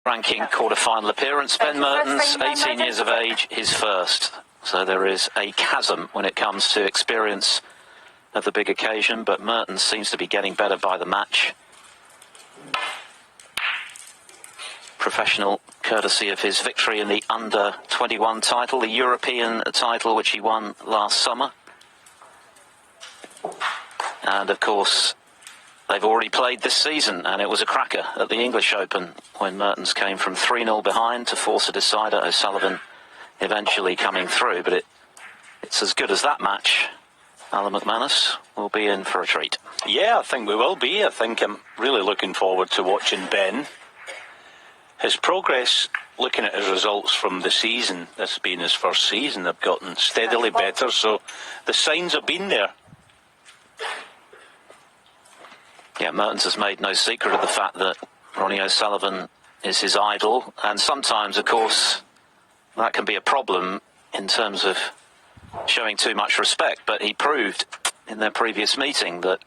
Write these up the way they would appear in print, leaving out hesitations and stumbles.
ranking quarter-final appearance. Ben Mertens, 18 years of age, his first. So there is a chasm when it comes to experience of the big occasion, but Mertens seems to be getting better by the match. Professional courtesy of his victory in the under-21 title, the European title which he won last summer. And of course, they've already played this season, and it was a cracker at the English Open when Mertens came from 3-0 behind to force a decider. O'Sullivan eventually coming through, but it's as good as that match. Alan McManus will be in for a treat. Yeah, I think we will be. I think I'm really looking forward to watching Ben. His progress, looking at his results from the season, this being his first season, have gotten steadily better, so the signs have been there. Yeah, Mertens has made no secret of the fact that Ronnie O Sullivan is his idol, and sometimes, of course, that can be a problem in terms of showing too much respect, but he proved in their previous meeting that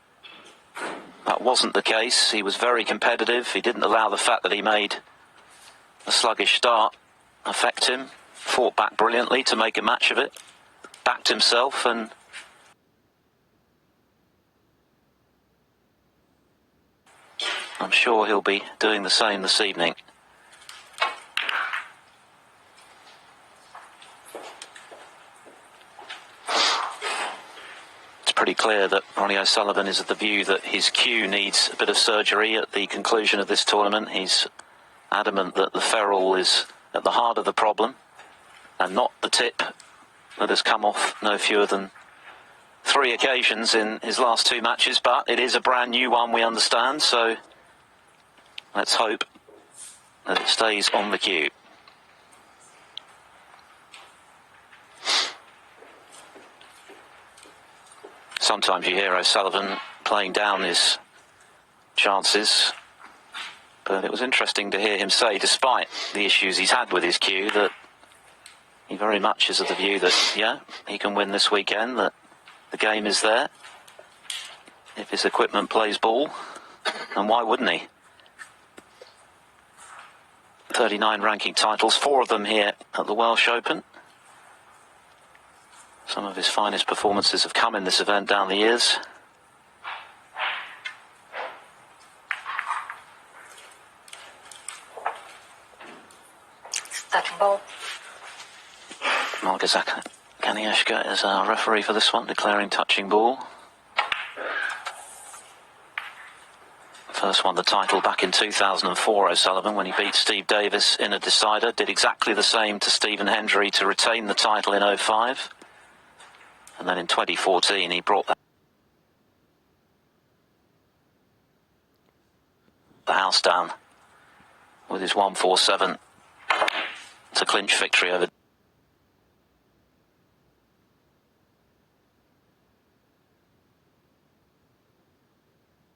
that wasn't the case. He was very competitive. He didn't allow the fact that he made a sluggish start affect him, fought back brilliantly to make a match of it, backed himself, and I'm sure he'll be doing the same this evening. It's pretty clear that Ronnie O'Sullivan is of the view that his cue needs a bit of surgery at the conclusion of this tournament. He's adamant that the ferrule is at the heart of the problem and not the tip that has come off no fewer than 3 occasions in his last 2 matches, but it is a brand new one, we understand, so let's hope that it stays on the cue. Sometimes you hear O'Sullivan playing down his chances, but it was interesting to hear him say, despite the issues he's had with his cue, that he very much is of the view that, yeah, he can win this weekend, that the game is there if his equipment plays ball, and why wouldn't he? 39 ranking titles, 4 of them here at the Welsh Open. Some of his finest performances have come in this event down the years. Touching ball. Marga Kanieszka is our referee for this one, declaring touching ball. First won the title back in 2004, O'Sullivan, when he beat Steve Davis in a decider. Did exactly the same to Stephen Hendry to retain the title in 2005. And then in 2014 he brought the house down with his 147 to clinch victory over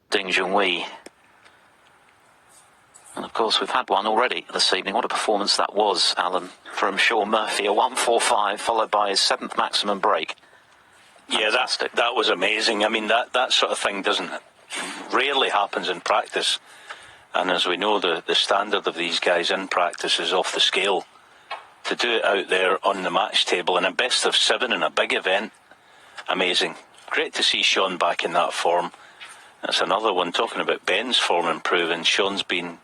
Ding Junhui. And of course we've had one already this evening. What a performance that was, Alan, from Shaun Murphy. A 145 followed by his 7th maximum break. Yeah, that was amazing. I mean, that sort of thing rarely happens in practice. And as we know, the standard of these guys in practice is off the scale. To do it out there on the match table in a best of 7 in a big event, amazing. Great to see Shaun back in that form. That's another one, talking about Ben's form improving. Shaun's been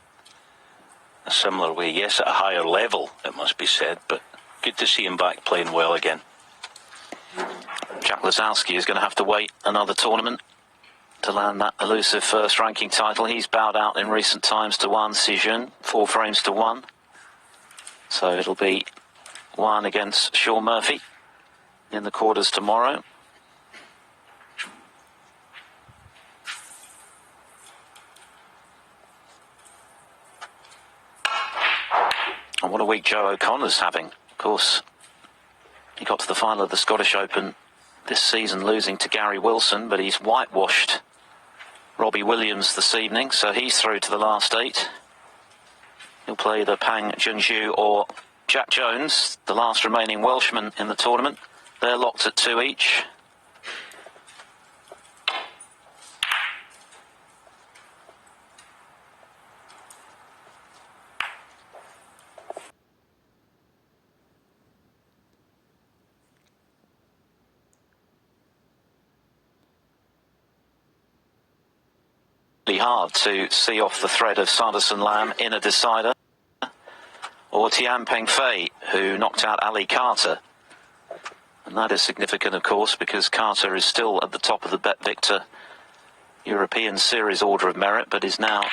a similar way. Yes, at a higher level, it must be said, but good to see him back playing well again. Jack Lisowski is going to have to wait another tournament to land that elusive first ranking title. He's bowed out in recent times to Wan Sijun, 4 frames to 1. So it'll be Wan against Shaun Murphy in the quarters tomorrow. And what a week Joe O'Connor's having. Of course, he got to the final of the Scottish Open this season, losing to Gary Wilson, but he's whitewashed Robbie Williams this evening, so he's through to the last 8. He'll play the Pang Junju or Jack Jones, the last remaining Welshman in the tournament. They're locked at 2 each. hard to see off the thread of Sanderson Lam in a decider, or Tian Pengfei, who knocked out Ali Carter. And that is significant, of course, because Carter is still at the top of the Bet Victor European Series order of merit, but is now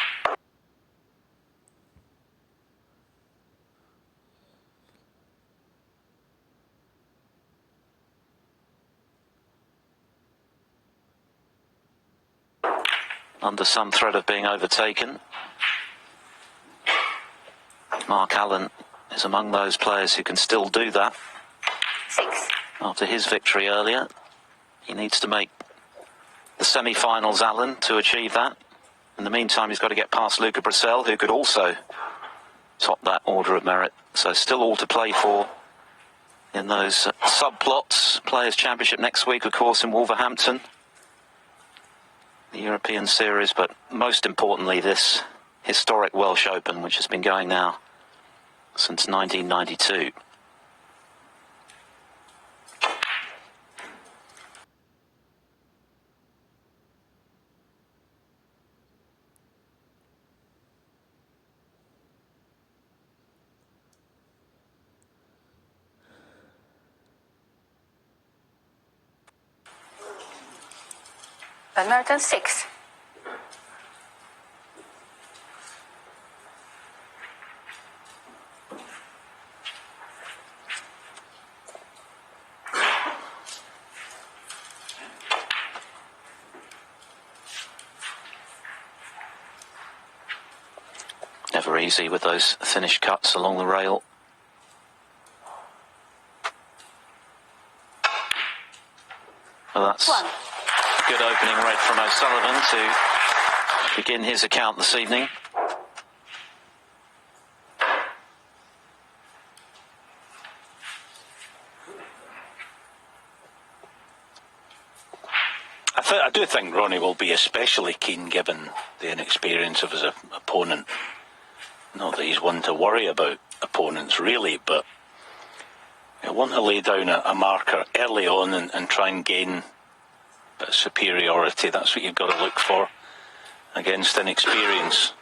under some threat of being overtaken. Mark Allen is among those players who can still do that. 6. After his victory earlier, he needs to make the semi-finals, Allen, to achieve that. In the meantime, he's got to get past Luca Brissell, who could also top that order of merit. So still all to play for in those subplots. Players' Championship next week, of course, in Wolverhampton. The European Series, but most importantly, this historic Welsh Open, which has been going now since 1992. Ben Mertens 6. Never easy with those finished cuts along the rail. Well, that's a good opening red from O'Sullivan to begin his account this evening. I do think Ronnie will be especially keen given the inexperience of his opponent. Not that he's one to worry about opponents really, but you want to lay down a marker early on and try and gain a bit of superiority. That's what you've got to look for against inexperience.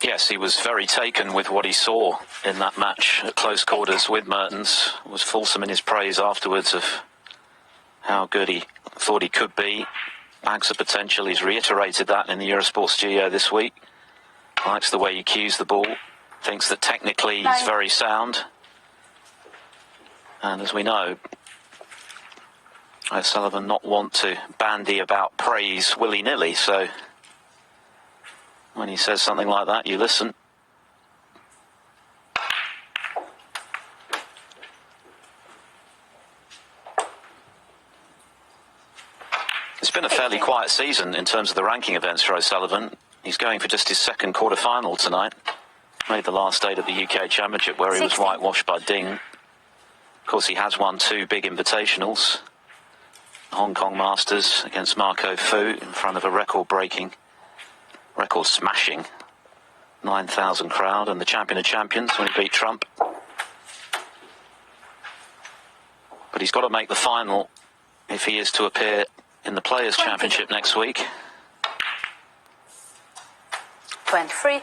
Yes, he was very taken with what he saw in that match at close quarters with Mertens. Was fulsome in his praise afterwards of how good he thought he could be. Bags of potential. He's reiterated that in the Eurosport studio this week. Likes the way he cues the ball. Thinks that technically he's very sound. And as we know, O'Sullivan not want to bandy about praise willy-nilly, so when he says something like that, you listen. It's been a fairly quiet season in terms of the ranking events for O'Sullivan. He's going for just his second quarter-final tonight. Made the last 8 at the UK Championship where he was whitewashed by Ding. Of course, he has won 2 big invitationals. The Hong Kong Masters against Marco Fu in front of a record-breaking, record-smashing 9,000 crowd, and the Champion of Champions when he beat Trump. But he's got to make the final if he is to appear in the Players' Championship next week. 23.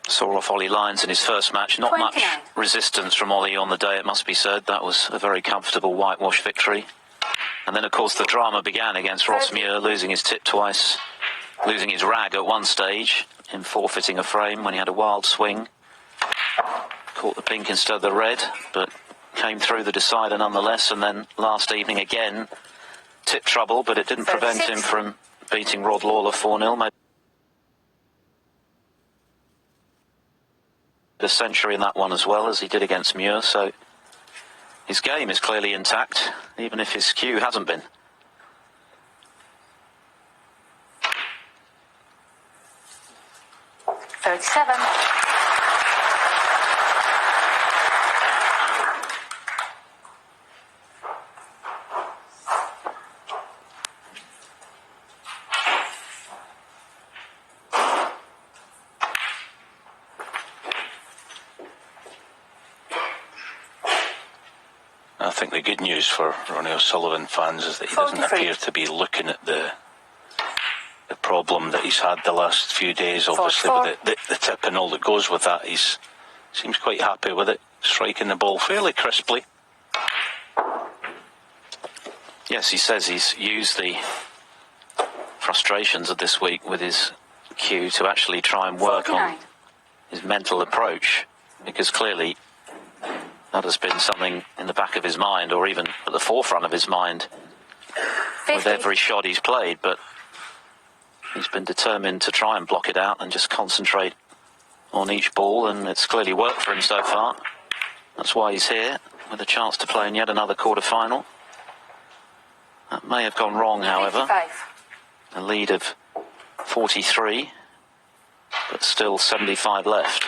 Saw off Ollie Lyons in his first match. Not 29. much resistance from Ollie on the day, it must be said. That was a very comfortable whitewash victory. And then, of course, the drama began against Ross Muir, losing his tip twice, losing his rag at one stage, in forfeiting a frame when he had a wild swing. Caught the pink instead of the red, but came through the decider nonetheless. And then last evening again, tip trouble, but it didn't prevent him from beating Rod Lawler 4-0. A century in that one as well, as he did against Muir, so his game is clearly intact, even if his cue hasn't been. I think the good news for Ronnie O'Sullivan fans is that he doesn't 43. appear to be looking at the problem that he's had the last few days, obviously, 44. with the tip and all that goes with that. He seems quite happy with it, striking the ball fairly crisply. Yes, he says he's used the frustrations of this week with his cue to actually try and work 49. on his mental approach, because clearly that has been something in the back of his mind, or even at the forefront of his mind, 50. with every shot he's played. But he's been determined to try and block it out and just concentrate on each ball, and it's clearly worked for him so far. That's why he's here, with a chance to play in yet another quarter-final. That may have gone wrong, however. 55. A lead of 43, but still 75 left.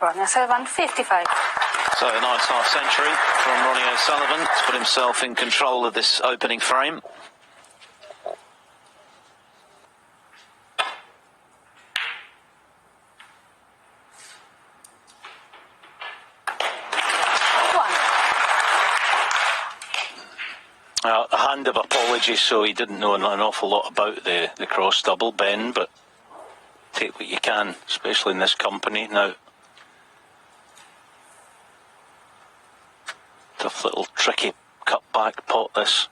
Ronnie O'Sullivan, 55. So a nice half-century from Ronnie O'Sullivan to put himself in control of this opening frame. A hand of apology, so he didn't know an awful lot about the cross double, Ben, but take what you can, especially in this company now. Tough little tricky cut back pot, this.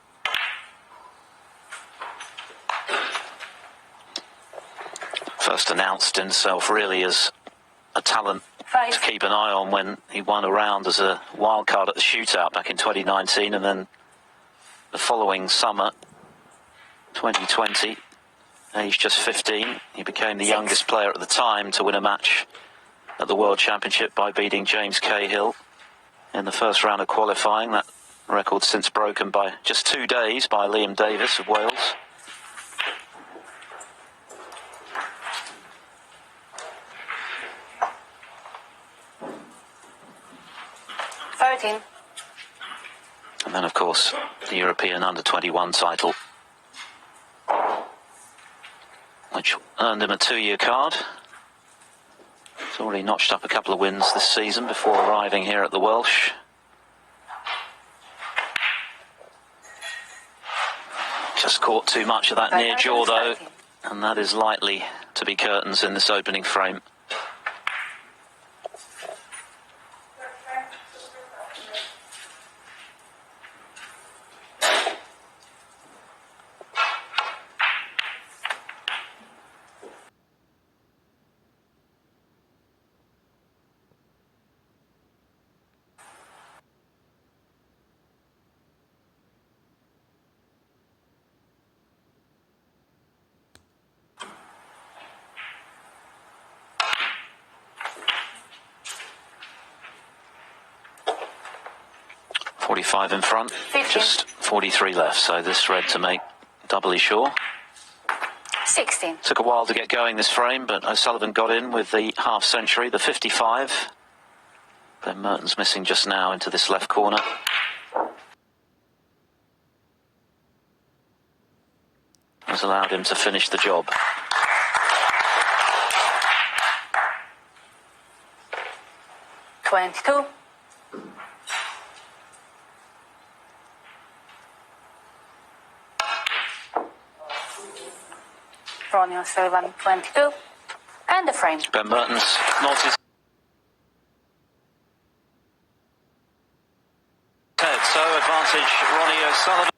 First announced himself really as a talent to keep an eye on when he won a round as a wild card at the shootout back in 2019, and then the following summer, 2020, aged just 15, he became the youngest player at the time to win a match at the World Championship by beating James Cahill in the first round of qualifying. That record since broken by just 2 days by Liam Davis of Wales. And then, of course, the European Under-21 title, which earned him a 2-year card. He's already notched up a couple of wins this season before arriving here at the Welsh. Just caught too much of that near jaw, though, and that is likely to be curtains in this opening frame. .45 in front, 50. just 43 left, so this red to make doubly sure. 16. Took a while to get going this frame, but O'Sullivan got in with the half-century, the 55. Ben Mertens missing just now into this left corner. Has allowed him to finish the job. .22. Ronnie O'Sullivan, 22. And the frame. Ben Mertens nods his head, so advantage Ronnie O'Sullivan.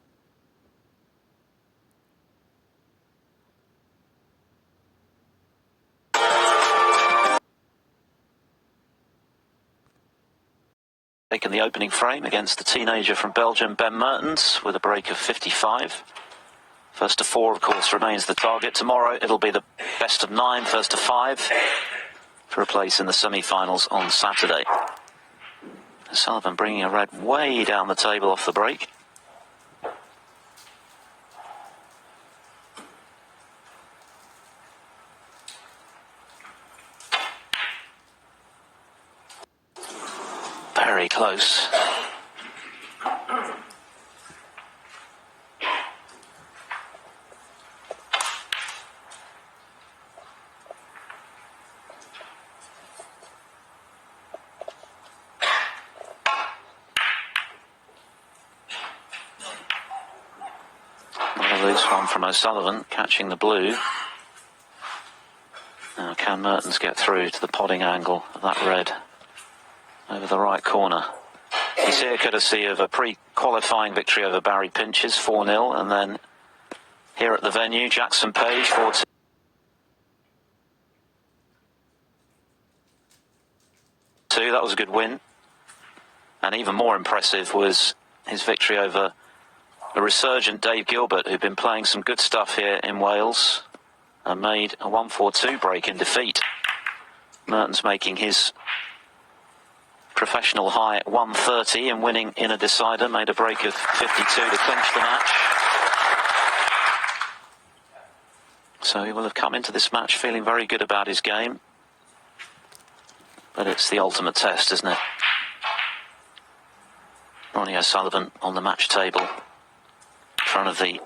Taken the opening frame against the teenager from Belgium, Ben Mertens, with a break of 55. First to 4, of course, remains the target. Tomorrow it'll be the best of 9, first to 5, for a place in the semi-finals on Saturday. Sullivan bringing a red way down the table off the break. Very close. loose one from O'Sullivan, catching the blue. Now can Mertens get through to the podding angle of that red over the right corner? He's here courtesy of a pre-qualifying victory over Barry Pinches, 4-0, and then here at the venue, Jackson Page, 4-2. That was a good win. And even more impressive was his victory over a resurgent Dave Gilbert, who'd been playing some good stuff here in Wales and made a 1-4-2 break in defeat. Mertens making his professional high at 130 and winning in a decider, made a break of 52 to clinch the match. So he will have come into this match feeling very good about his game. But it's the ultimate test, isn't it? Ronnie O Sullivan on the match table in front of the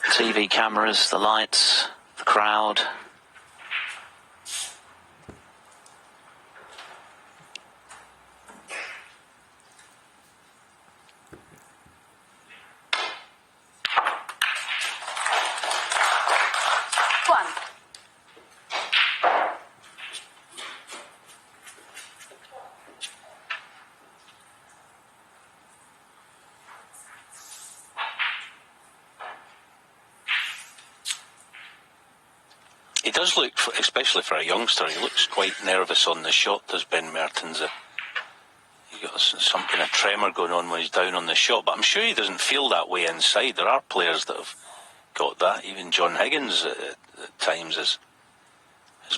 TV cameras, the lights, the crowd. He does look, especially for a youngster, he looks quite nervous on the shot, does Ben Mertens. He got some kind of tremor going on when he's down on the shot, but I'm sure he doesn't feel that way inside. There are players that have got that. Even John Higgins at times, his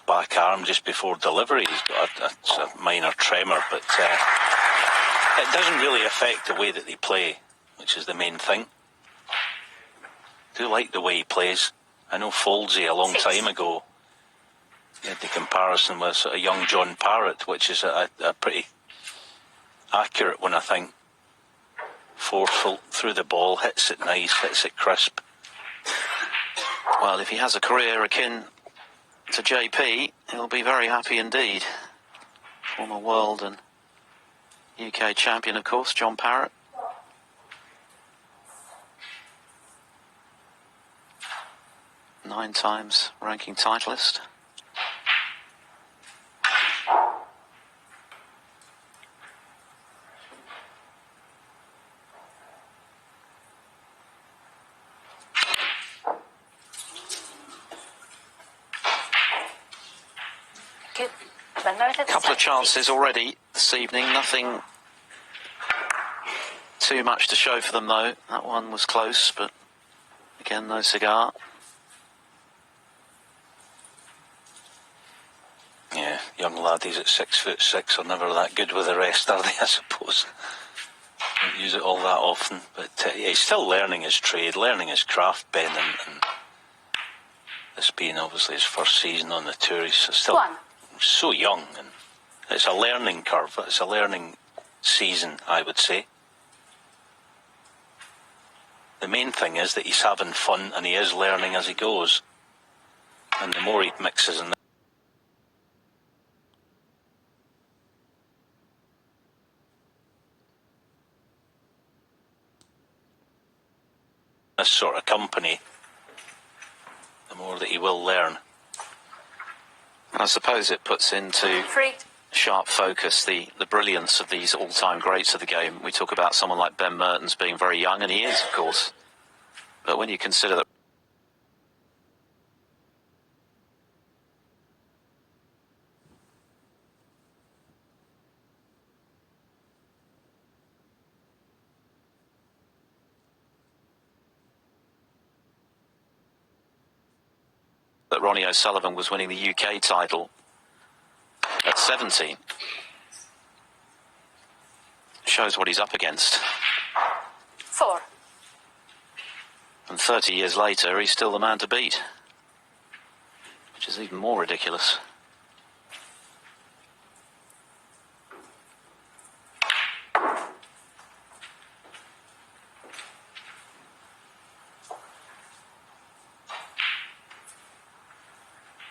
back arm just before delivery, he's got a minor tremor, but it doesn't really affect the way that they play, which is the main thing. I do like the way he plays. I know Foldsey a long time ago had the comparison with sort of young John Parrott, which is a pretty accurate one, I think. Forceful through the ball, hits it nice, hits it crisp. Well, if he has a career akin to JP, he'll be very happy indeed. Former world and UK champion, of course, John Parrott. Nine times ranking titleist. A couple of chances already this evening, nothing too much to show for them though. That one was close, but again, no cigar. Yeah, young laddies at 6'6" are never that good with the rest, are they, I suppose? Don't use it all that often, but yeah, he's still learning his trade, learning his craft, Ben, and this being obviously his first season on the tour, he's still so young, and it's a learning curve, it's a learning season, I would say. The main thing is that he's having fun and he is learning as he goes, and the more he mixes in this sort of company, the more that he will learn. I suppose it puts into sharp focus the brilliance of these all-time greats of the game. We talk about someone like Ben Mertens being very young, and he is, of course. But when you consider that Ronnie O Sullivan was winning the UK title at 17. Shows what he's up against. 4. And 30 years later, he's still the man to beat, which is even more ridiculous.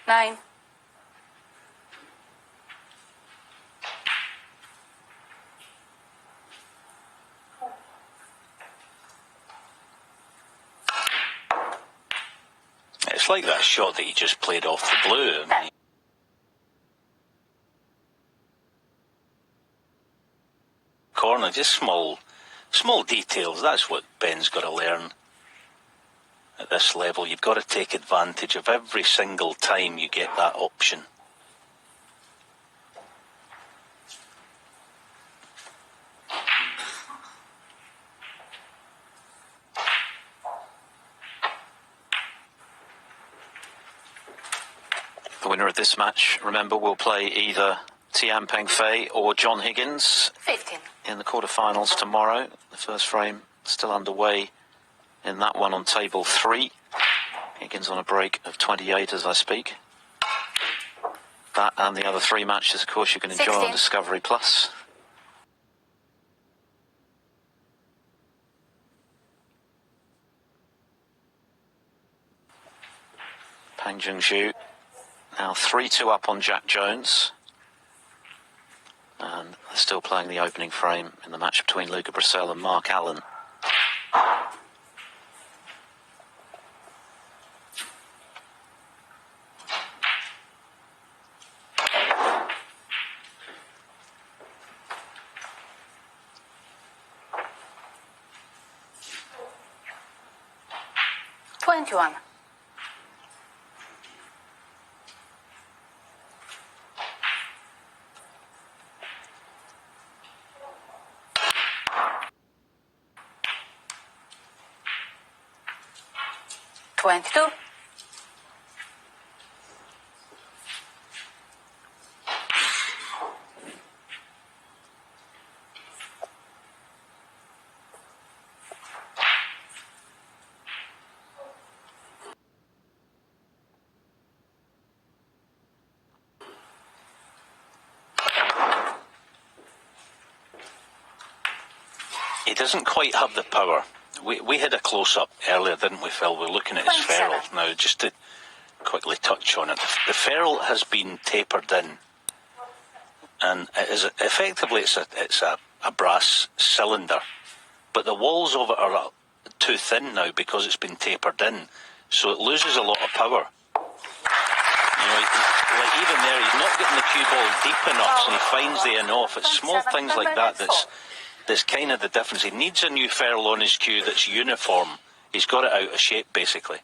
Nine. it's like that shot that he just played off the blue. I mean, corner, just small details. That's what Ben's got to learn at this level. You've got to take advantage of every single time you get that option. The winner of this match, remember, will play either Tian Pengfei or John Higgins 15. in the quarterfinals tomorrow. The first frame still underway in that one on table 3. Higgins on a break of 28 as I speak. That and the other 3 matches, of course, you can enjoy 16. on Discovery Plus. Pang Junxu now 3-2 up on Jack Jones. And they're still playing the opening frame in the match between Luca Brissell and Mark Allen. Twenty-one. Twenty-two. He doesn't quite have the power. We had a close-up earlier, didn't we, Phil? We're looking at his 27. ferrule. Now, just to quickly touch on it, the ferrule has been tapered in. And it is effectively it's a brass cylinder. But the walls of it are too thin now because it's been tapered in. So it loses a lot of power. You know, like even there, he's not getting the cue ball deep enough, so he finds the in off. It's small things like that that's kind of the difference. He needs a new ferrule on his cue that's uniform. He's got it out of shape, basically.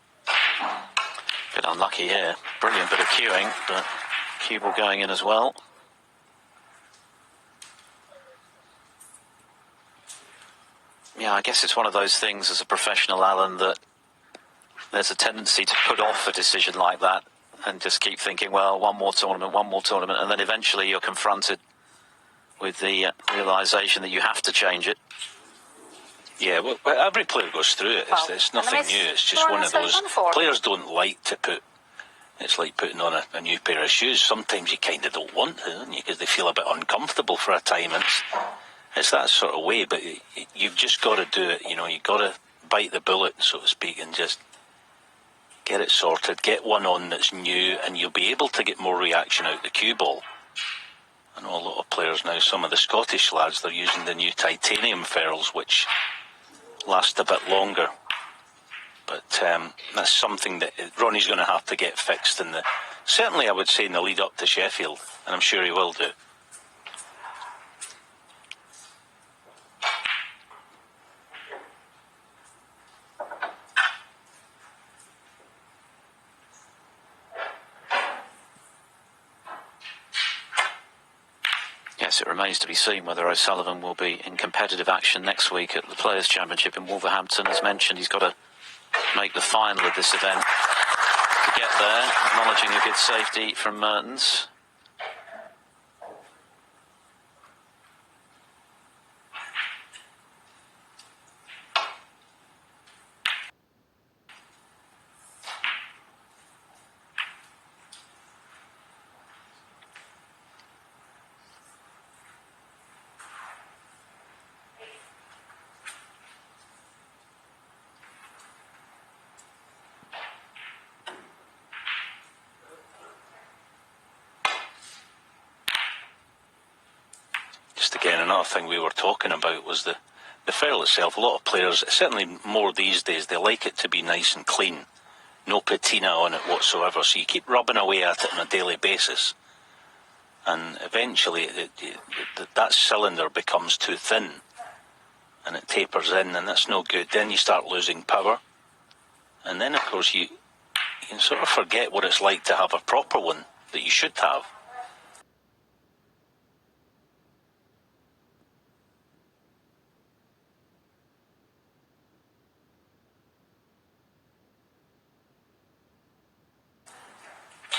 Bit unlucky here. Brilliant bit of cueing, but cue ball going in as well. Yeah, I guess it's one of those things as a professional, Alan, that there's a tendency to put off a decision like that and just keep thinking, well, one more tournament, and then eventually you're confronted with the realisation that you have to change it. Yeah, well, every player goes through it. It's nothing new. It's just one of those. Players don't like to put. It's like putting on a new pair of shoes. Sometimes you kind of don't want to, don't you? Because they feel a bit uncomfortable for a time. It's that sort of way. But you've just got to do it. You know, you've got to bite the bullet, so to speak, and just get it sorted. Get one on that's new, and you'll be able to get more reaction out the cue ball. I know a lot of players now, some of the Scottish lads, they're using the new titanium ferrules, which last a bit longer. But that's something that Ronnie's going to have to get fixed certainly I would say in the lead up to Sheffield, and I'm sure he will do. Yes, it remains to be seen whether O'Sullivan will be in competitive action next week at the Players' Championship in Wolverhampton. As mentioned, he's got to make the final of this event to get there, acknowledging a good safety from Mertens. Just again, another thing we were talking about was the ferrule itself. A lot of players, certainly more these days, they like it to be nice and clean. no patina on it whatsoever, so you keep rubbing away at it on a daily basis. And eventually that cylinder becomes too thin and it tapers in, and that's no good. Then you start losing power, and then of course you can sort of forget what it's like to have a proper one that you should have.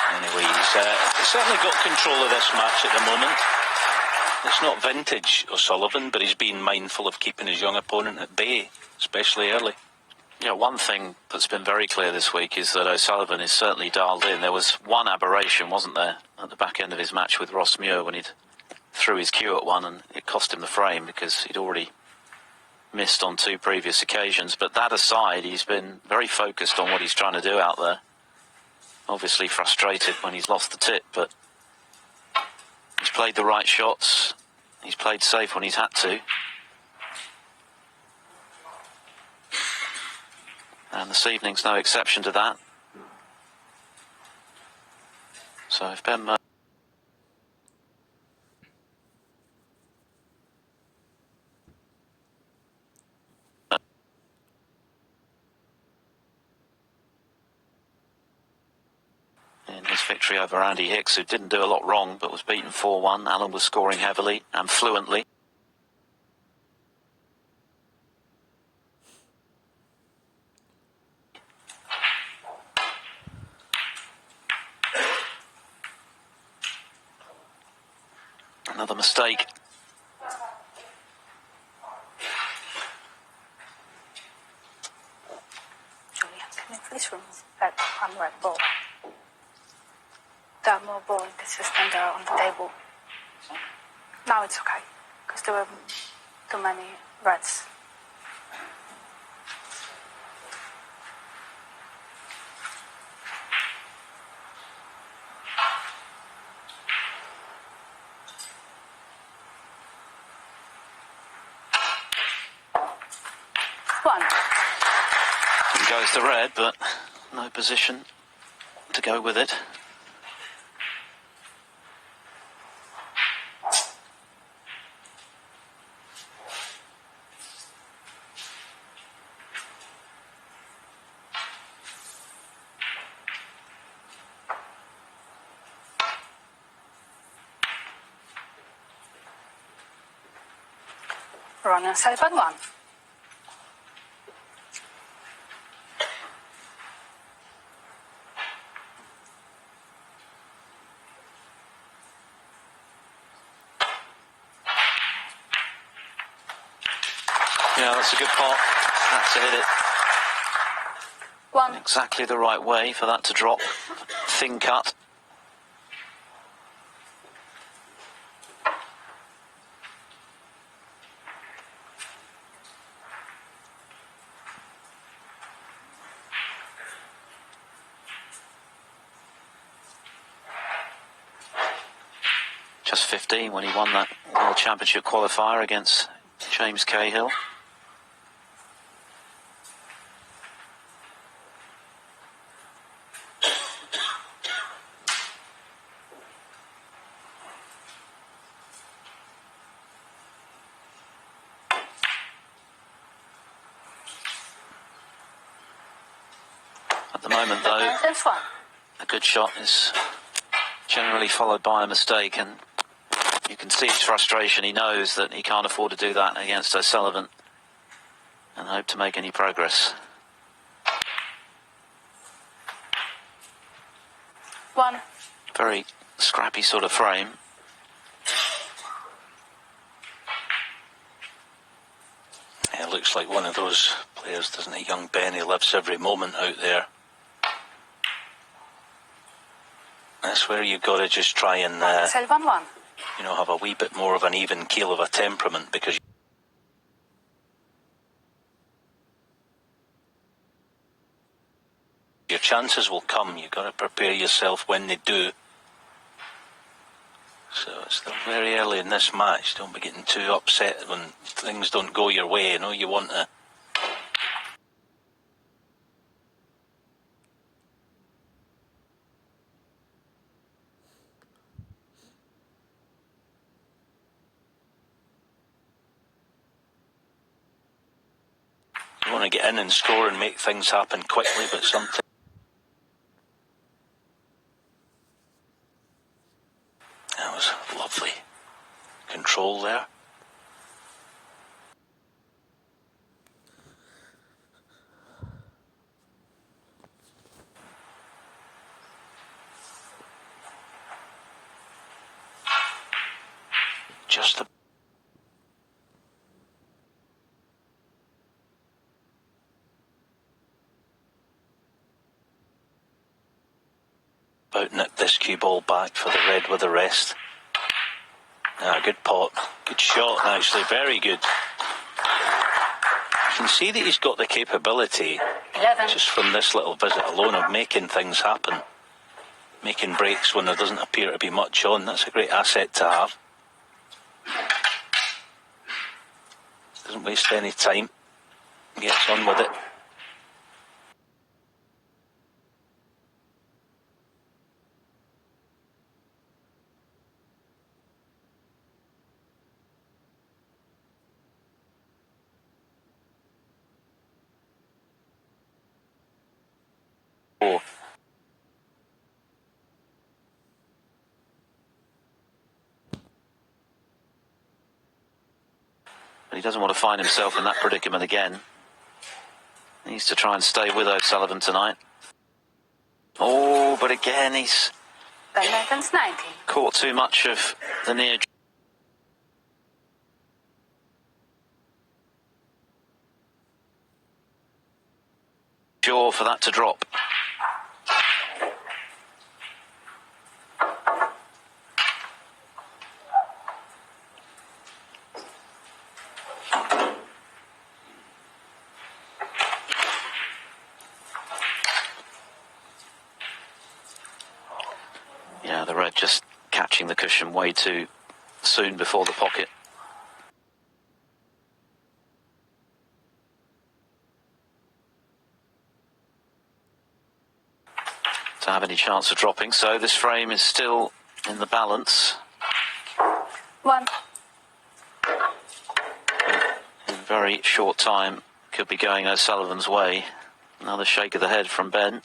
Anyway, he's certainly got control of this match at the moment. It's not vintage O'Sullivan, but he's been mindful of keeping his young opponent at bay, especially early. Yeah, one thing that's been very clear this week is that O'Sullivan is certainly dialed in. There was one aberration, wasn't there, at the back end of his match with Ross Muir when he threw his cue at one, and it cost him the frame because he'd already missed on 2 previous occasions. But that aside, he's been very focused on what he's trying to do out there. Obviously frustrated when he's lost the tip, but he's played the right shots. He's played safe when he's had to. And this evening's no exception to that. So if Ben Mertens in his victory over Andy Hicks, who didn't do a lot wrong but was beaten 4-1. Alan was scoring heavily and fluently. Another mistake. Julian, can you please remove that unred ball? There are more ball in the system there on the table. Now it's okay, because there were too many reds. One. He goes to red, but no position to go with it. Ronnie O Sullivan, 1. Yeah, that's a good pot. Had to hit it 1. exactly the right way for that to drop. Thin cut. Just 15 when he won that World Championship qualifier against James Cahill. At the moment, though, That's 1. a good shot is generally followed by a mistake, and you can see his frustration. He knows that he can't afford to do that against O'Sullivan and hope to make any progress. 1. Very scrappy sort of frame. It looks like one of those players, doesn't he? Young Ben, he lives every moment out there. That's where you've got to just try and, Sullivan, 1. you know, have a wee bit more of an even keel of a temperament, because your chances will come. You've got to prepare yourself when they do. So it's still very early in this match. Don't be getting too upset when things don't go your way. You know, you want to want to get in and score and make things happen quickly, but sometimes that was lovely control there. Just about nipped this cue ball back for the red with the rest. Good pot, good shot actually, very good. You can see that he's got the capability, 11. just from this little visit alone, of making things happen. Making breaks when there doesn't appear to be much on. That's a great asset to have. Doesn't waste any time. Gets on with it. Oh. But he doesn't want to find himself in that predicament again. He needs to try and stay with O'Sullivan tonight. Oh, but again he's Ben Mertens 19. caught too much of the near jaw for that to drop. Yeah, the red just catching the cushion way too soon before the pocket. To have any chance of dropping, so this frame is still in the balance. 1. In a very short time, could be going O'Sullivan's way. Another shake of the head from Ben.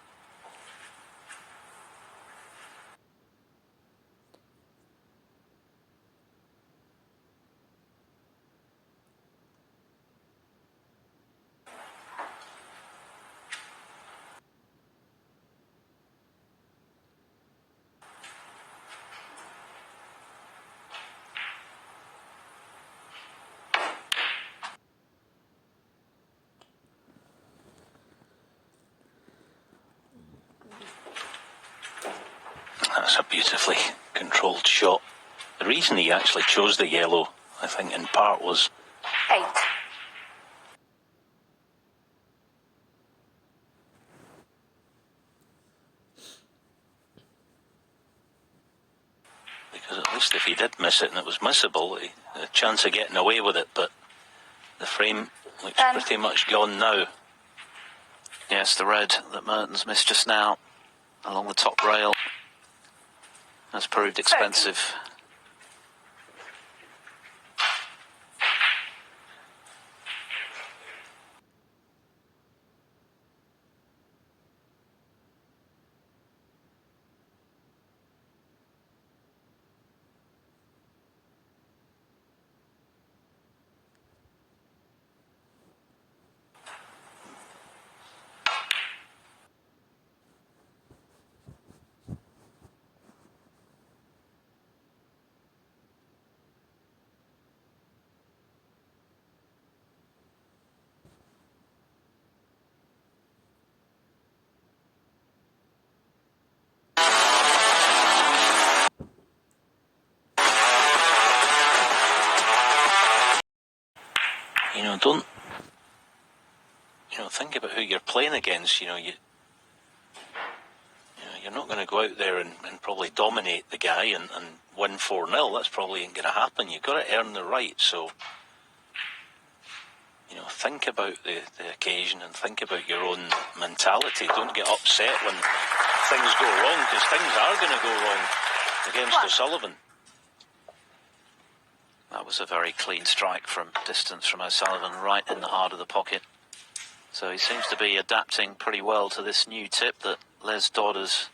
That's a beautifully controlled shot. The reason he actually chose the yellow, I think, in part was 8. because at least if he did miss it and it was missable, a chance of getting away with it, but the frame looks pretty much gone now. Yes, the red that Mertens missed just now along the top rail has proved expensive. Don't think about who you're playing against. You're not going to go out there and probably dominate the guy and win 4-0. That's probably ain't going to happen. You've got to earn the right. So, think about the occasion and think about your own mentality. Don't get upset when things go wrong, because things are going to go wrong against O'Sullivan. That was a very clean strike from distance from O'Sullivan, right in the heart of the pocket. So he seems to be adapting pretty well to this new tip that Les Dodd has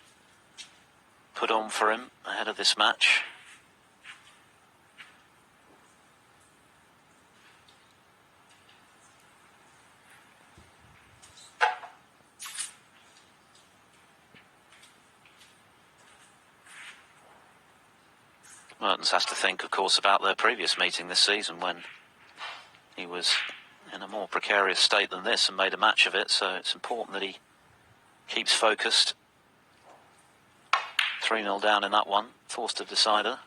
put on for him ahead of this match. Mertens has to think, of course, about their previous meeting this season when he was in a more precarious state than this and made a match of it, so it's important that he keeps focused. 3-0 down in that one, forced a decider.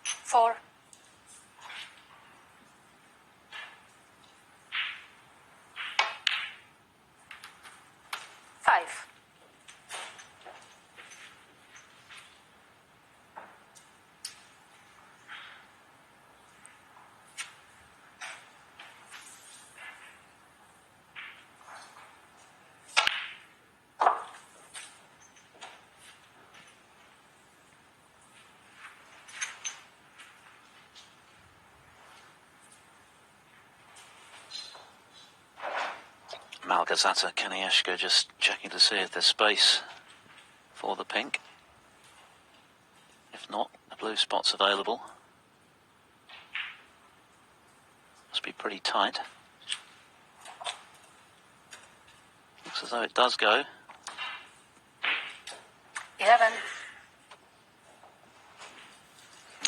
Four. Five. Malgorzata Kanieshka just checking to see if there's space for the pink. If not, the blue spot's available. Must be pretty tight. Looks as though it does go. 11.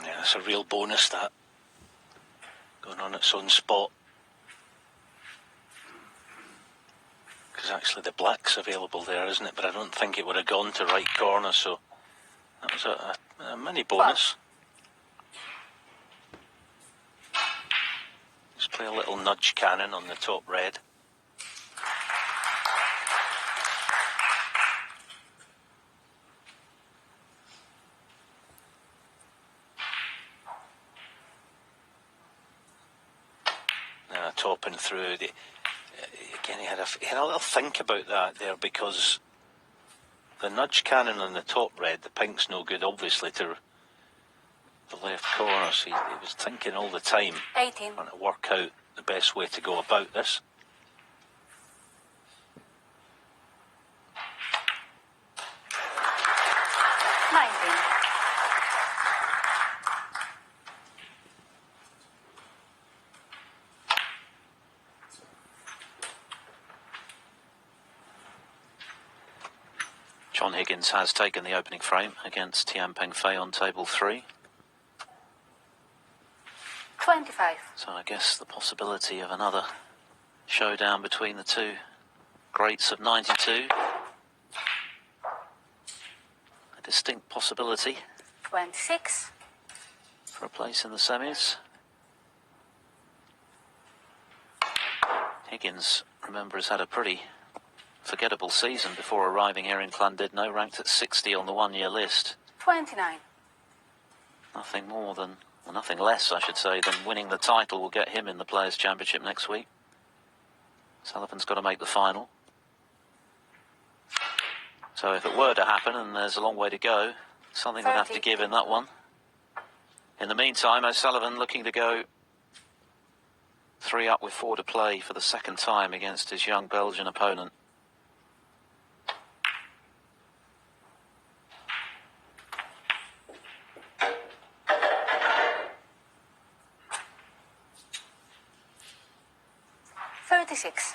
Yeah, it's a real bonus, that. Going on its own spot. Because actually the black's available there, isn't it? But I don't think it would have gone to right corner, so that was a mini bonus. Just play a little nudge cannon on the top red. Topping through. Again, he had a little think about that there, because the nudge cannon on the top red, the pink's no good, obviously, to the left corner. So he was thinking all the time, 18. trying to work out the best way to go about this. John Higgins has taken the opening frame against Tian Pengfei on table 3. 25. So I guess the possibility of another showdown between the two greats of 92. A distinct possibility 26. for a place in the semis. Higgins, remember, has had a pretty forgettable season before arriving here in Llandudno, ranked at 60 on the one-year list. 29. Nothing more than, well, nothing less, I should say, than winning the title will get him in the Players' Championship next week. Sullivan's got to make the final. So if it were to happen, and there's a long way to go, something would have to give in that one. In the meantime, O'Sullivan looking to go 3 up with 4 to play for the second time against his young Belgian opponent. Six.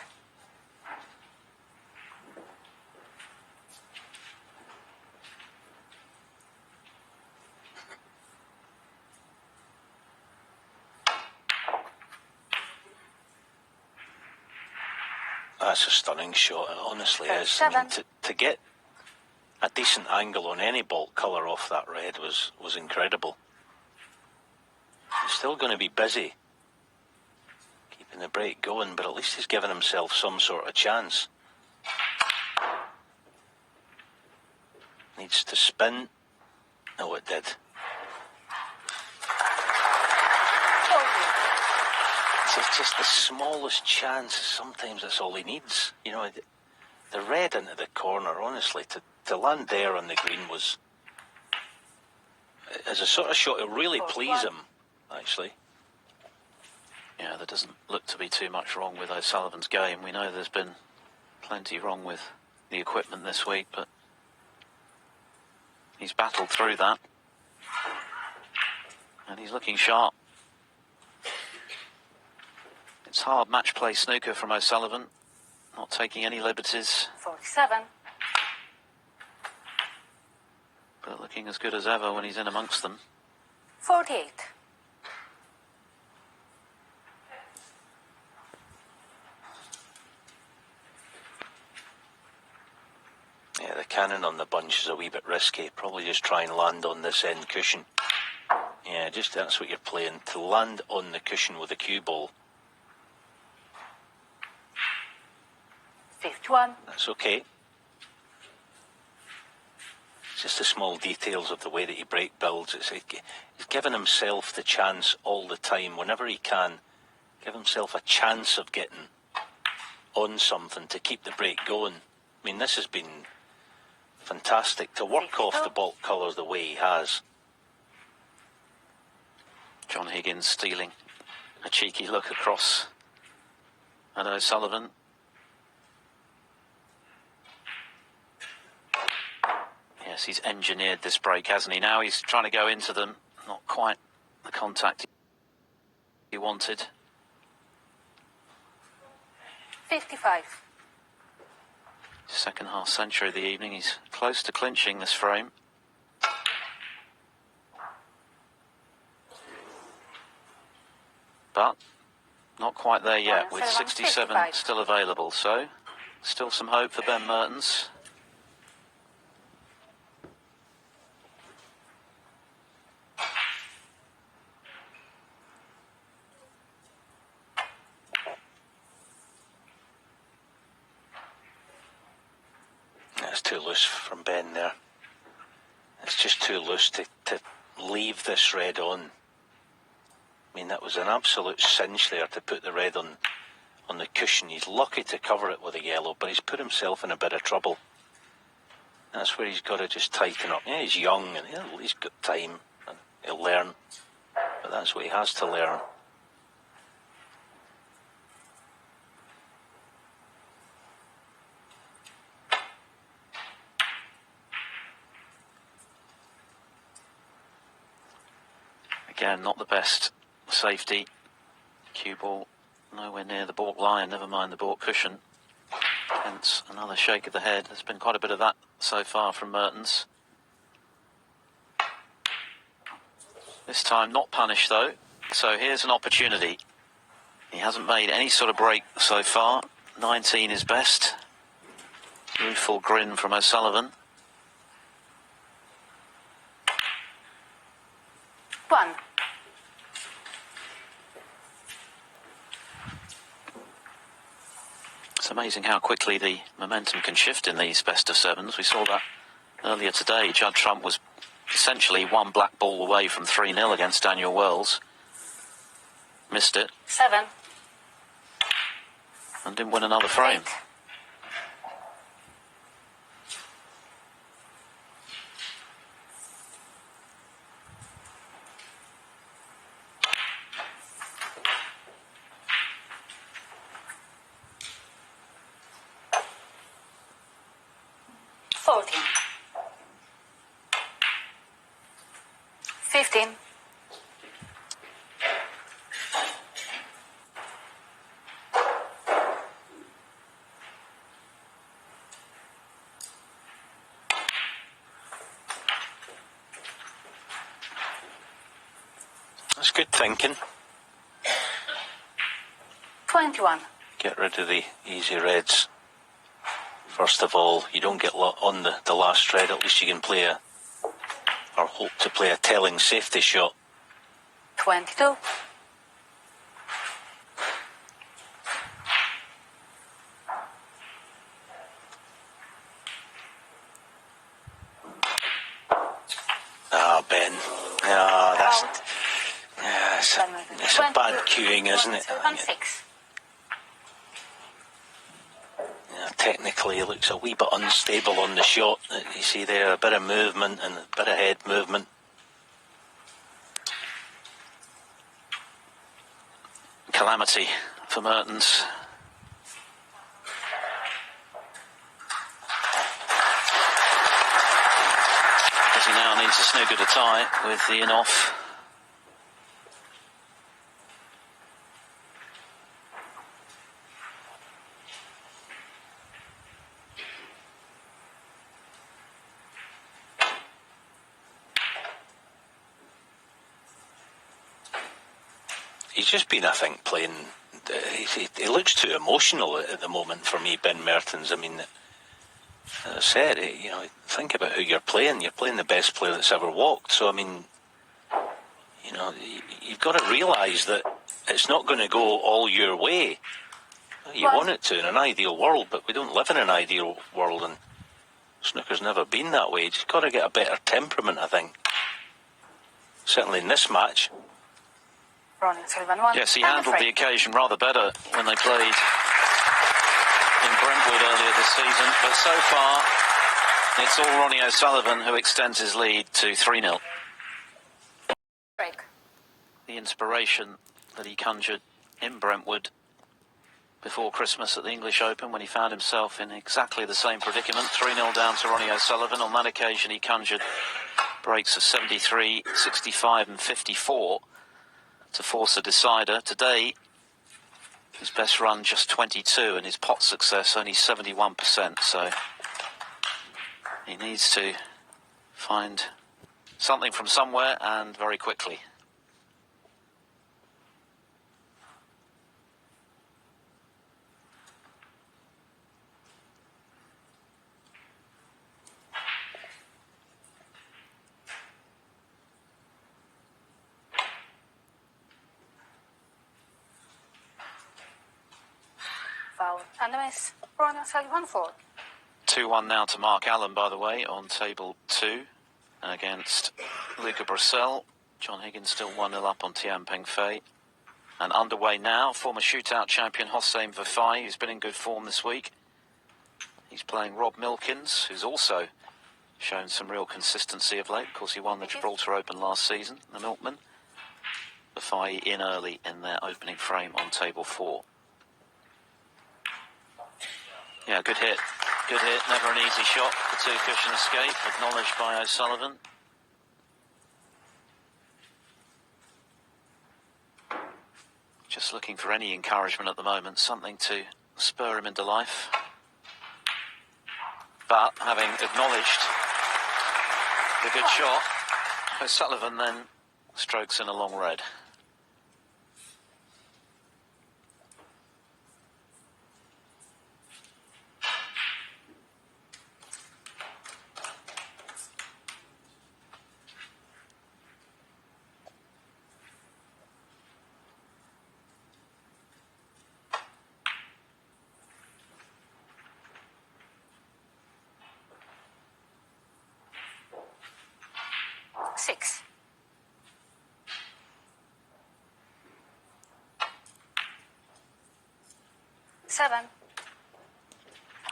That's a stunning shot, it honestly is. I mean, to get a decent angle on any bolt colour off that red was incredible. He's still going to be busy keeping the break going, but at least he's given himself some sort of chance. Needs to spin. Oh, it did. It's just the smallest chance. Sometimes that's all he needs. You know, the red into the corner, honestly, to land there on the green was as a sort of shot, it'll really please him, actually. Yeah, there doesn't look to be too much wrong with O'Sullivan's game. We know there's been plenty wrong with the equipment this week, but he's battled through that. And he's looking sharp. It's hard match play snooker from O'Sullivan, not taking any liberties. 47. But looking as good as ever when he's in amongst them. 48. Yeah, the cannon on the bunch is a wee bit risky. Probably just try and land on this end cushion. Yeah, just that's what you're playing, to land on the cushion with a cue ball. 51. That's okay. It's just the small details of the way that he break builds. He's given himself the chance all the time, whenever he can. Give himself a chance of getting on something to keep the break going. I mean, this has been fantastic to work off the baulk colours the way he has. John Higgins stealing a cheeky look across at O'Sullivan. Yes, he's engineered this break, hasn't he? Now he's trying to go into them. Not quite the contact he wanted. 55. Second half century of the evening. He's close to clinching this frame. But not quite there yet, with 67 still available. So still some hope for Ben Mertens. That's too loose from Ben there. It's just too loose to leave this red on. I mean, that was an absolute cinch there to put the red on the cushion. He's lucky to cover it with a yellow, but he's put himself in a bit of trouble. That's where he's got to just tighten up. Yeah, he's young and he's got time and he'll learn, but that's what he has to learn. Again, not the best safety. Cue ball nowhere near the baulk line, never mind the baulk cushion. Hence another shake of the head. There's been quite a bit of that so far from Mertens. This time not punished though, so here's an opportunity. He hasn't made any sort of break so far. 19 is best. Rueful grin from O'Sullivan. 1. It's amazing how quickly the momentum can shift in these best of sevens. We saw that earlier today. Judd Trump was essentially one black ball away from 3-0 against Daniel Wells. Missed it. 7. And didn't win another frame. 8. Fourteen. 15. That's good thinking. 21. Get rid of the easy reds. First of all, you don't get on the last red. At least you can play or hope to play a telling safety shot. 22. Ah, Ben. Ah, it's a bad cueing, isn't it? 6. Technically, it looks a wee bit unstable on the shot. You see there, a bit of movement and a bit of head movement. calamity for Mertens. As he now needs a snooker to tie with the in-off. He's just been, I think, playing. He looks too emotional at the moment for me, Ben Mertens. I mean, as I said, you know, think about who you're playing. You're playing the best player that's ever walked. So I mean, you know, you've got to realise that it's not going to go all your way. You want it to in an ideal world, but we don't live in an ideal world, and snooker's never been that way. You've got to get a better temperament, I think. Certainly in this match. Ronnie O Sullivan won. Yes, he handled the occasion rather better when they played in Brentwood earlier this season, but so far it's all Ronnie O Sullivan who extends his lead to 3-0. Break. The inspiration that he conjured in Brentwood before Christmas at the English Open, when he found himself in exactly the same predicament, 3-0 down to Ronnie O Sullivan. On that occasion he conjured breaks of 73, 65 and 54 to force a decider. Today, his best run just 22 and his pot success only 71%, so he needs to find something from somewhere and very quickly. Foul. And the miss. Ronnie O Sullivan 4. 2-1 now to Mark Allen, by the way, on table 2 against Luca Brissell. John Higgins still 1-0 up on Tian Pengfei. And underway now, former shootout champion Hossein Vafai, who's been in good form this week. He's playing Rob Milkins, who's also shown some real consistency of late. Of course, he won the Gibraltar Open last season, the Milkman. Vafai in early in their opening frame on table 4. Yeah, good hit. Good hit, never an easy shot. The two-cushion escape, acknowledged by O'Sullivan. Just looking for any encouragement at the moment, something to spur him into life. But having acknowledged the good shot, O'Sullivan then strokes in a long red. Six. Seven.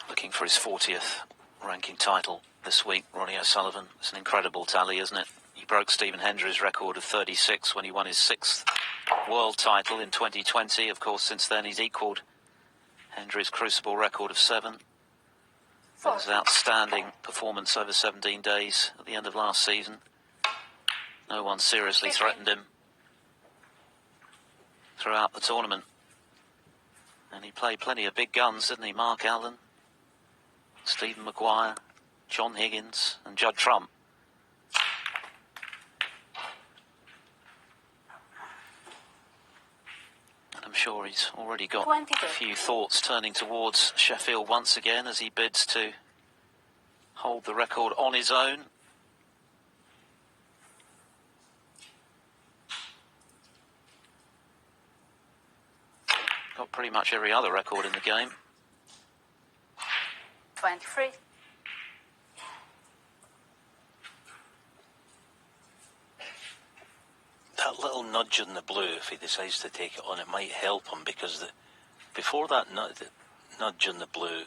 Looking for his 40th ranking title this week, Ronnie O Sullivan. It's an incredible tally, isn't it? He broke Stephen Hendry's record of 36 when he won his 6th world title in 2020. Of course, since then he's equalled Hendry's Crucible record of 7. It was an outstanding performance over 17 days at the end of last season. No one seriously threatened him throughout the tournament. And he played plenty of big guns, didn't he? Mark Allen, Stephen Maguire, John Higgins and Judd Trump. And I'm sure he's already got 22. a few thoughts turning towards Sheffield once again as he bids to hold the record on his own. Got pretty much every other record in the game. 23. That little nudge in the blue, if he decides to take it on, it might help him, because before that nudge in the blue,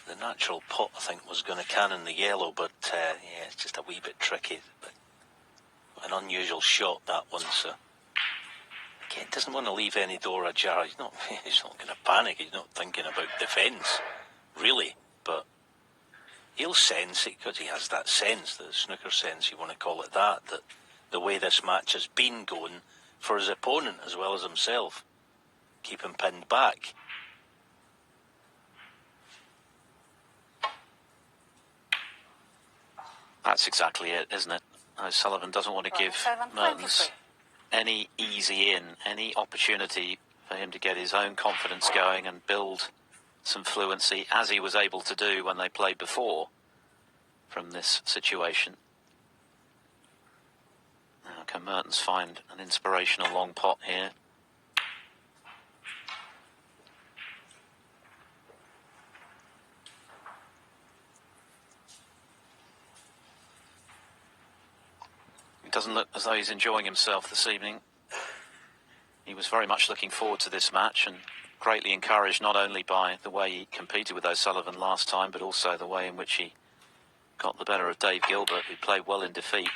the natural pot, I think, was going to cannon the yellow, but yeah, it's just a wee bit tricky. But An unusual shot, that one, so again, doesn't want to leave any door ajar. He's not going to panic. He's not thinking about defence, really, but he'll sense it, because he has that sense, the snooker sense, you want to call it that the way this match has been going for his opponent as well as himself, keep him pinned back. That's exactly it, isn't it? O'Sullivan doesn't want to give Mertens any easy in, any opportunity for him to get his own confidence going and build some fluency, as he was able to do when they played before from this situation. Now, can Mertens find an inspirational long pot here? It doesn't look as though he's enjoying himself this evening. He was very much looking forward to this match and greatly encouraged not only by the way he competed with O'Sullivan last time, but also the way in which he got the better of Dave Gilbert, who played well in defeat.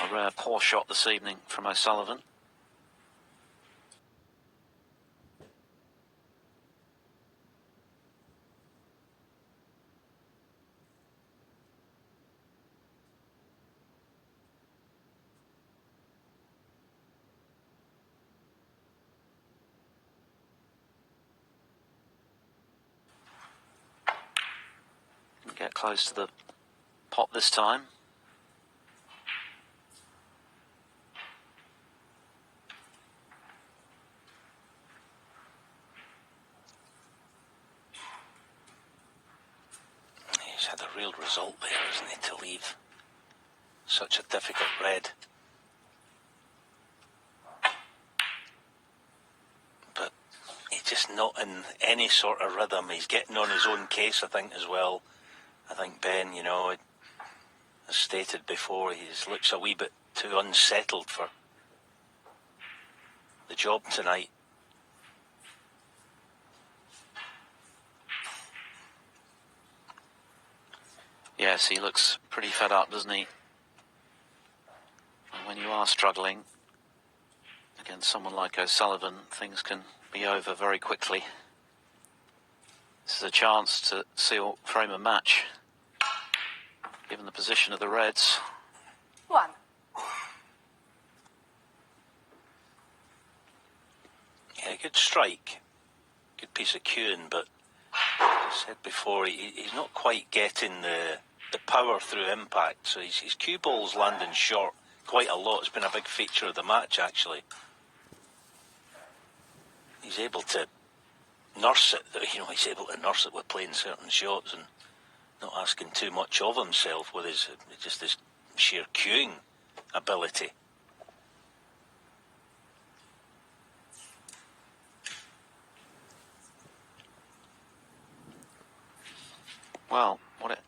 A rare poor shot this evening from O'Sullivan. Get close to the pot this time. He's had a real result there, isn't he, to leave such a difficult red. But he's just not in any sort of rhythm. He's getting on his own case, I think, as well. I think Ben, you know, as stated before, he looks a wee bit too unsettled for the job tonight. Yes, he looks pretty fed up, doesn't he? And when you are struggling against someone like O'Sullivan, things can be over very quickly. This is a chance to frame a match, given the position of the Reds. One. Yeah, good strike. Good piece of cueing, but as I said before, he's not quite getting the power through impact, so his cue ball's landing short quite a lot. It's been a big feature of the match, actually. He's able to nurse it, you know, he's able to nurse it with playing certain shots and not asking too much of himself with his just his sheer cueing ability. Well, what it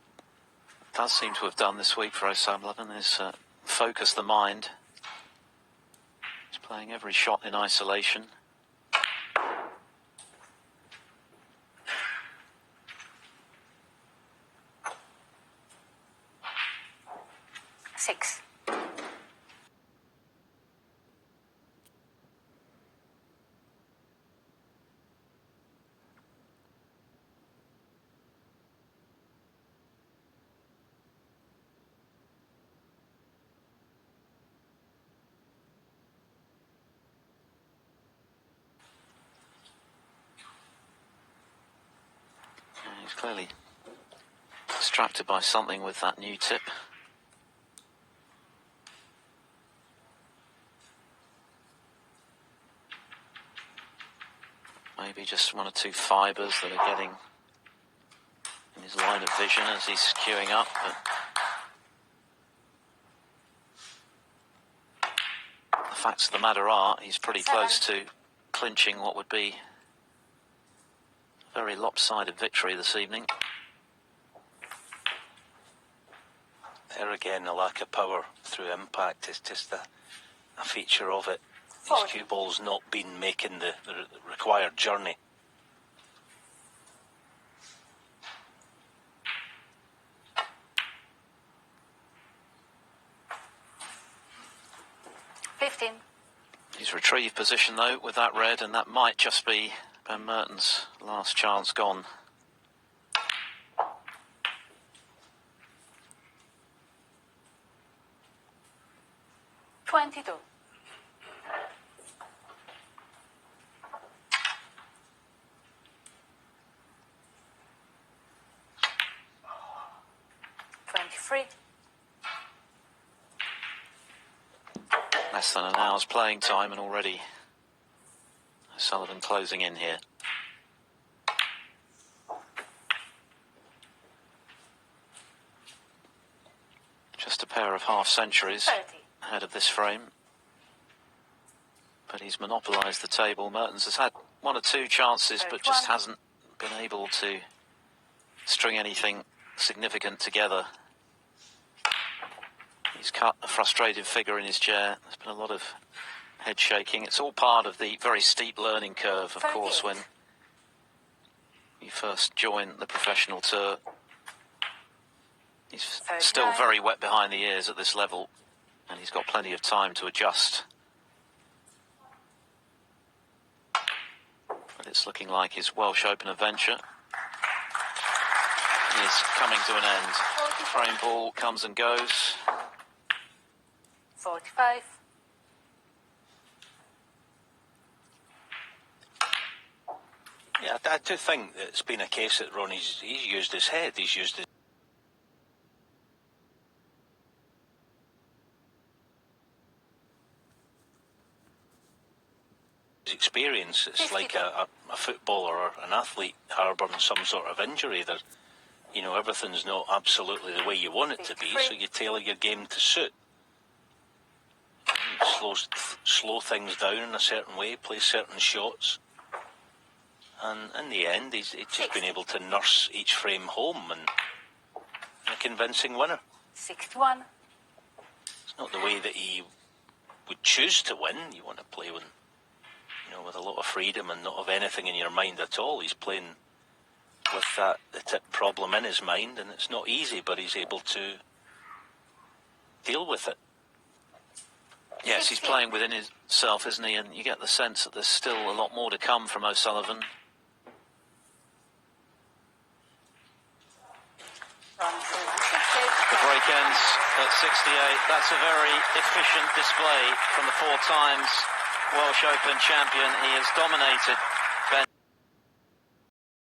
does seem to have done this week for O'Sullivan is focus the mind. He's playing every shot in isolation. Six. He's clearly distracted by something with that new tip. Maybe just one or two fibres that are getting in his line of vision as he's queuing up. But the facts of the matter are, he's pretty close to clinching what would be a very lopsided victory this evening. There again, the lack of power through impact is just a feature of it. His cue ball's not been making the required journey. He's retrieved position though with that red, and that might just be Ben Mertens' last chance gone. Less than an hour's playing time, and already Sullivan closing in here. Just a pair of half centuries ahead of this frame. But he's monopolised the table. Mertens has had one or two chances, but just hasn't been able to string anything significant together. He's cut a frustrated figure in his chair. There's been a lot of head shaking. It's all part of the very steep learning curve, of course, when you first join the professional tour. He's still very wet behind the ears at this level, and he's got plenty of time to adjust. But it's looking like his Welsh Open adventure is coming to an end. Frame ball comes and goes. 45. Yeah, I do think that it's been a case that Ronnie's used his head, he's used his experience. It's like a footballer or an athlete harbouring some sort of injury. That, you know, everything's not absolutely the way you want it to be, so you tailor your game to suit. Slow things down in a certain way, play certain shots, and in the end he's just been able to nurse each frame home and a convincing winner. 61. It's not the way that he would choose to win. You want to play with, you know, with a lot of freedom and not have anything in your mind at all. He's playing with the tip problem in his mind, and it's not easy, but he's able to deal with it. Yes, he's playing within himself, isn't he? And you get the sense that there's still a lot more to come from O'Sullivan. The break ends at 68. That's a very efficient display from the 4 times Welsh Open champion. He has dominated